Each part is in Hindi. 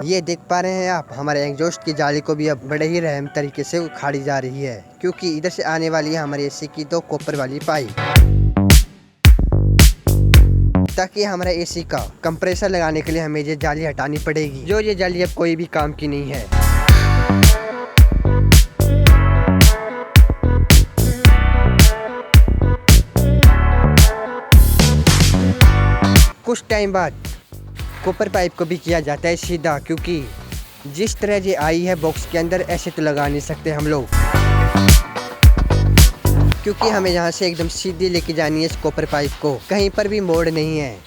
ये देख पा रहे हैं आप, हमारे एग्जॉस्ट की जाली को भी अब बड़े ही रहम तरीके से उखाड़ी जा रही है, क्योंकि इधर से आने वाली है हमारे एसी की दो कॉपर वाली पाइप, ताकि हमारा एसी का कंप्रेसर लगाने के लिए हमें ये जाली हटानी पड़ेगी, जो ये जाली अब कोई भी काम की नहीं है। कुछ टाइम बाद कॉपर पाइप को भी किया जाता है सीधा, क्योंकि जिस तरह ये आई है बॉक्स के अंदर ऐसे तो लगा नहीं सकते हम लोग, क्योंकि हमें यहाँ से एकदम सीधी लेके जानी है इस कॉपर पाइप को, कहीं पर भी मोड़ नहीं है।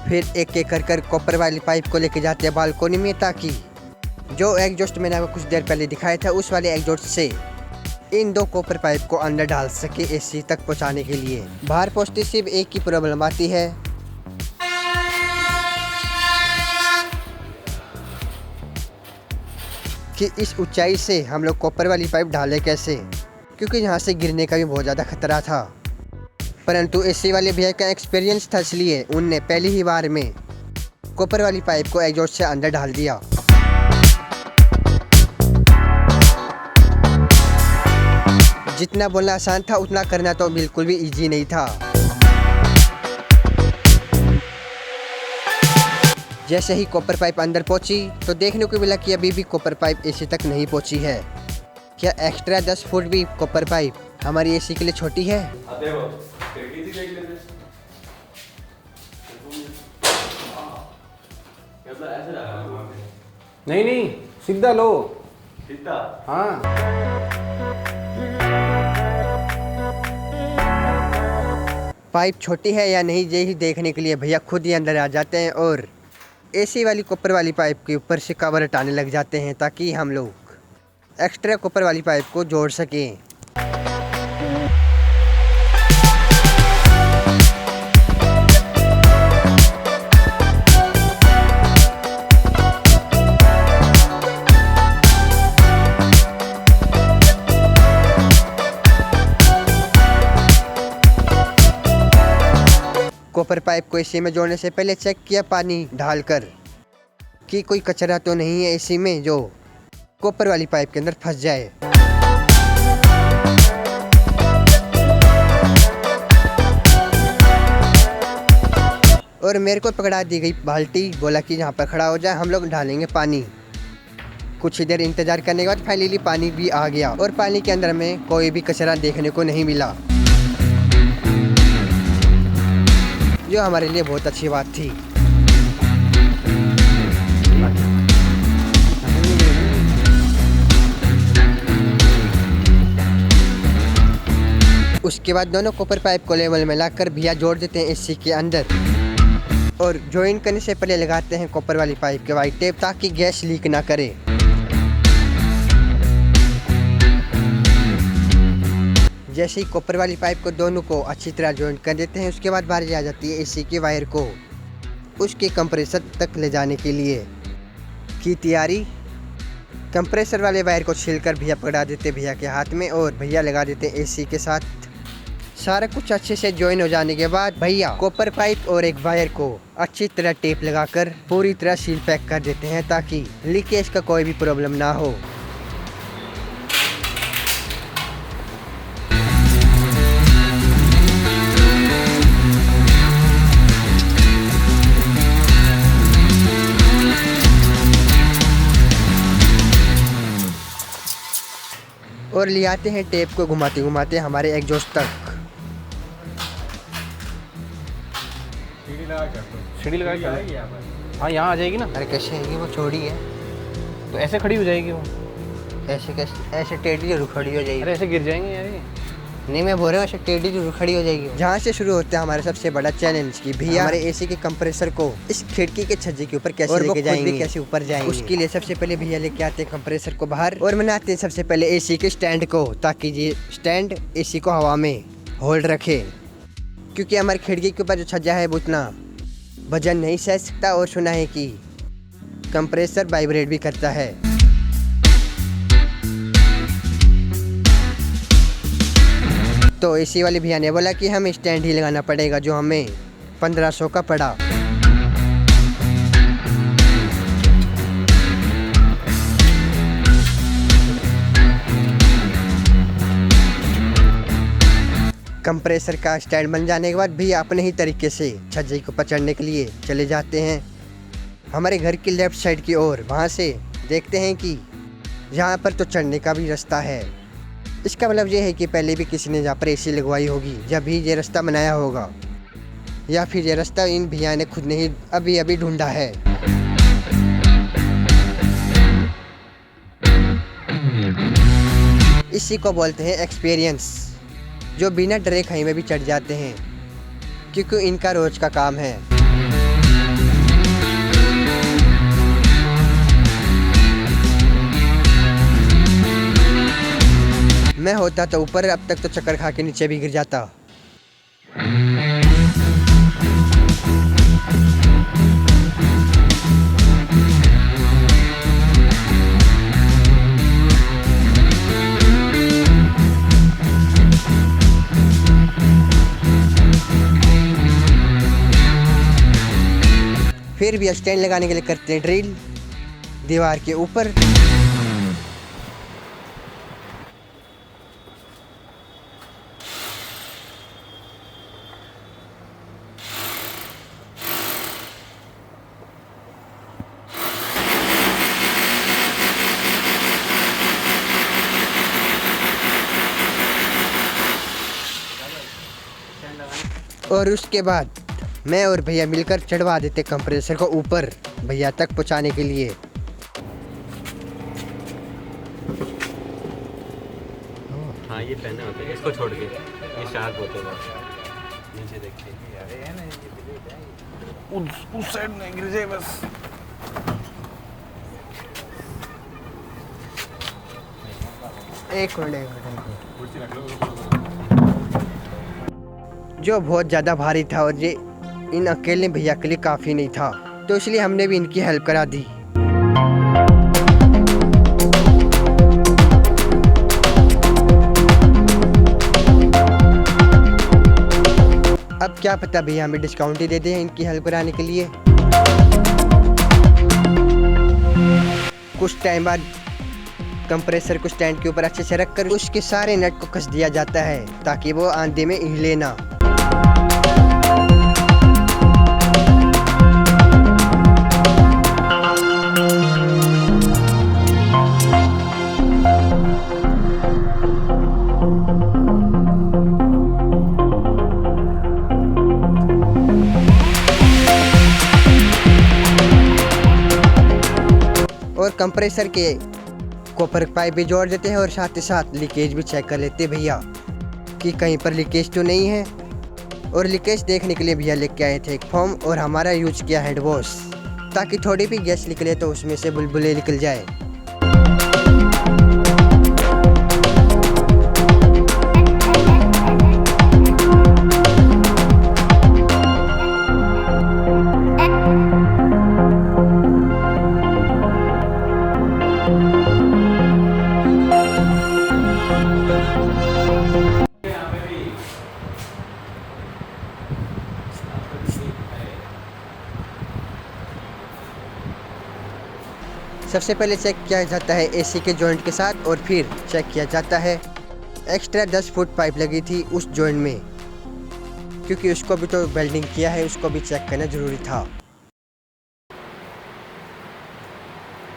फिर एक एक कर कॉपर वाली पाइप को लेके जाते हैं बालकोनी में, ताकि जो एग्जॉस्ट मैंने आपको कुछ देर पहले दिखाया था उस वाले एग्जॉस्ट से इन दो कॉपर पाइप को अंदर डाल सके एसी तक पहुंचाने के लिए। बाहर पहुंचते सिर्फ एक ही प्रॉब्लम आती है कि इस ऊंचाई से हम लोग कॉपर वाली पाइप डालें कैसे, क्योंकि यहाँ से गिरने का भी बहुत ज़्यादा खतरा था। परंतु एसी वाले भैया का एक्सपीरियंस था, इसलिए उनने पहली ही बार में कॉपर वाली पाइप को एग्जॉस्ट से अंदर डाल दिया। जितना बोलना आसान था उतना करना तो बिल्कुल भी इजी नहीं था। जैसे ही कॉपर पाइप अंदर पहुंची तो देखने को मिला कि अभी भी कॉपर पाइप एसी तक नहीं पहुंची है। क्या एक्स्ट्रा 10 फुट भी कॉपर पाइप हमारी एसी के लिए छोटी है? नहीं सीधा लो, सीधा। हाँ। पाइप छोटी है या नहीं यही देखने के लिए भैया खुद ही अंदर आ जाते हैं और एसी वाली कॉपर वाली पाइप के ऊपर से कवर हटाने लग जाते हैं, ताकि हम लोग एक्स्ट्रा कॉपर वाली पाइप को जोड़ सकें। कॉपर पाइप को एसी में जोड़ने से पहले चेक किया पानी डालकर कि कोई कचरा तो नहीं है एसी में जो कॉपर वाली पाइप के अंदर फंस जाए। और मेरे को पकड़ा दी गई बाल्टी, बोला कि यहाँ पर खड़ा हो जाए, हम लोग डालेंगे पानी। कुछ ही देर इंतजार करने के बाद फाइनली पानी भी आ गया और पानी के अंदर में कोई भी कचरा देखने को नहीं मिला, जो हमारे लिए बहुत अच्छी बात थी। उसके बाद दोनों कॉपर पाइप को लेवल में लाकर भैया जोड़ देते हैं एसी के अंदर, और ज्वाइन करने से पहले लगाते हैं कॉपर वाली पाइप के वाइट टेप, ताकि गैस लीक ना करे। जैसे ही कॉपर वाली पाइप को दोनों को अच्छी तरह जॉइंट कर देते हैं, उसके बाद बारी आ जाती है एसी के वायर को उसके कंप्रेसर तक ले जाने के लिए की तैयारी। कंप्रेसर वाले वायर को छीलकर भैया पकड़ा देते भैया के हाथ में, और भैया लगा देते हैं एसी के साथ। सारा कुछ अच्छे से जॉइन हो जाने के बाद भैया कॉपर पाइप और एक वायर को अच्छी तरह टेप लगाकर पूरी तरह सील पैक कर देते हैं, ताकि लीकेज का कोई भी प्रॉब्लम ना हो। और ले आते हैं टेप को घुमाते घुमाते हमारे एग्जॉस्ट तक। सीढ़ी लगा के हाँ यहाँ आ जाएगी ना। अरे कैसे आएगी, वो छोड़ी है तो ऐसे खड़ी हो जाएगी वो। ऐसे कैसे, ऐसे टेढ़ी जरूर खड़ी हो जाएगी। अरे ऐसे गिर जाएंगे यार ये। नहीं, मैं बोल रहा हूँ ऐसे टेढ़ी जरूर खड़ी हो जाएगी। जहाँ से शुरू होता है हमारा सबसे बड़ा चैलेंज कि भैया हमारे एसी के कंप्रेसर को इस खिड़की के छज्जे के ऊपर कैसे लेके जाएंगे, कैसे ऊपर जाएंगे। उसके लिए सबसे पहले भैया लेके आते हैं कंप्रेसर को बाहर और बनाते हैं सबसे पहले एसी के स्टैंड को, ताकि ये स्टैंड एसी को हवा में होल्ड रखे, क्योंकि हमारी खिड़की के ऊपर जो छज्जा है वो उतना वजन नहीं सह सकता, और सुना है कि कंप्रेसर वाइब्रेट भी करता है। तो एसी वाले भैया ने बोला कि हमें स्टैंड ही लगाना पड़ेगा, जो हमें 1500 का पड़ा। कंप्रेसर का स्टैंड बन जाने के बाद भैया अपने ही तरीके से छज्जे को पकड़ने के लिए चले जाते हैं हमारे घर की लेफ़्ट साइड की ओर। वहाँ से देखते हैं कि यहाँ पर तो चढ़ने का भी रास्ता है। इसका मतलब ये है कि पहले भी किसी ने यहाँ पर एसी लगवाई होगी, जब भी ये रास्ता बनाया होगा, या फिर ये रास्ता इन भैया ने खुद ने ही अभी अभी ढूंढा है। इसी को बोलते हैं एक्सपीरियंस, जो बिना डरे कहीं में भी चढ़ जाते हैं, क्योंकि इनका रोज का काम है। मैं होता तो ऊपर, अब तक तो चक्कर खा के नीचे भी गिर जाता। फिर भी स्टैंड लगाने के लिए करते हैं ड्रिल दीवार के ऊपर। और उसके बाद मैं और भैया मिलकर चढ़वा देते कंप्रेसर को ऊपर भैया तक पहुंचाने के लिए। हाँ ये पहने होते हैं, इसको छोड़ के ये शार्प होते हैं। नीचे देखिए उस साइड नहीं गिर जाए बस। एक मिनट। जो बहुत ज़्यादा भारी था और ये इन अकेले भैया के लिए काफ़ी नहीं था, तो इसलिए हमने भी इनकी हेल्प करा दी। अब क्या पता भैया हमें डिस्काउंट ही दे दें इनकी हेल्प कराने के लिए। कुछ टाइम बाद कंप्रेसर को स्टैंड के ऊपर अच्छे से रखकर उसके सारे नट को कस दिया जाता है, ताकि वो आंधी में हिले ना। और कंप्रेसर के कॉपर पाइप भी जोड़ देते हैं और साथ ही साथ लीकेज भी चेक कर लेते हैं भैया कि कहीं पर लीकेज तो नहीं है। और लीकेज देखने के लिए भैया लेके आए थे एक फोम और हमारा यूज किया हैंड वॉश, ताकि थोड़ी भी गैस निकले तो उसमें से बुलबुले निकल जाए। सबसे पहले चेक किया जाता है एसी के जॉइंट के साथ, और फिर चेक किया जाता है एक्स्ट्रा 10 फुट पाइप लगी थी उस जॉइंट में, क्योंकि उसको भी तो वेल्डिंग किया है, उसको भी चेक करना ज़रूरी था।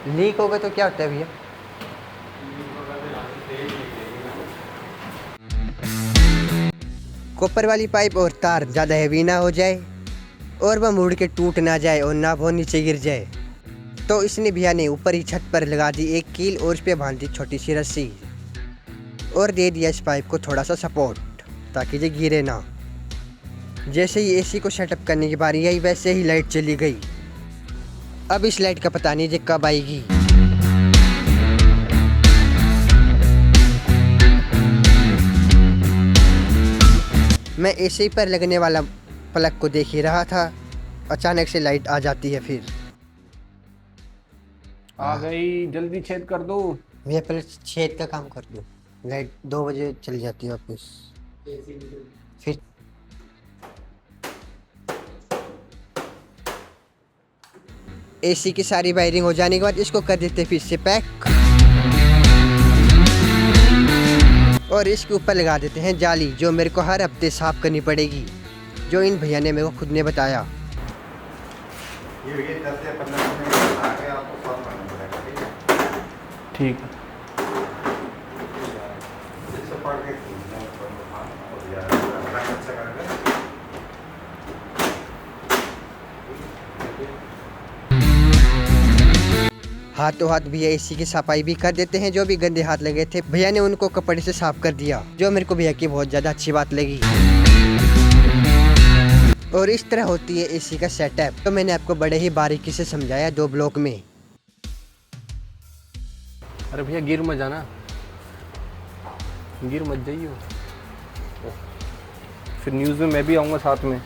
लीक होगा तो क्या होता है भैया? कॉपर वाली पाइप और तार ज़्यादा हैवी ना हो जाए और वह मुड़ के टूट ना जाए और ना वो नीचे गिर जाए, तो इसने भैया ने ऊपर ही छत पर लगा दी एक कील और उस पर बांध दी छोटी सी रस्सी और दे दिया इस पाइप को थोड़ा सा सपोर्ट, ताकि ये गिरे ना। जैसे ही एसी को सेटअप करने की बारी आई, वैसे ही लाइट चली गई। अब इस लाइट का पता नहीं ये कब आएगी। मैं एसी पर लगने वाला प्लग को देख ही रहा था, अचानक से लाइट आ जाती है। फिर आ गई, जल्दी छेद कर दो। मैं पहले छेद का काम कर दूँ, लाइट 2 बजे चली जाती है वापस। फिर एसी की सारी वायरिंग हो जाने के बाद इसको कर देते हैं फिर से पैक और इसके ऊपर लगा देते हैं जाली, जो मेरे को हर हफ्ते साफ करनी पड़ेगी, जो इन भैया ने मेरे को खुद ने बताया। ये 10 से 15 मिनट में आके आपको साफ करना पड़ेगा, ठीक है? ठीक इससे पढ़ के और यार अच्छा करेगा। हाथों हाथ भैया एसी की सफाई भी कर देते हैं। जो भी गंदे हाथ लगे थे भैया ने उनको कपड़े से साफ कर दिया, जो मेरे को भैया की बहुत ज़्यादा अच्छी बात लगी। और इस तरह होती है एसी का सेटअप, तो मैंने आपको बड़े ही बारीकी से समझाया 2 ब्लॉक में। अरे भैया गिर मत जाना, गिर मत जाइए, फिर न्यूज़ में मैं भी आऊँगा साथ में।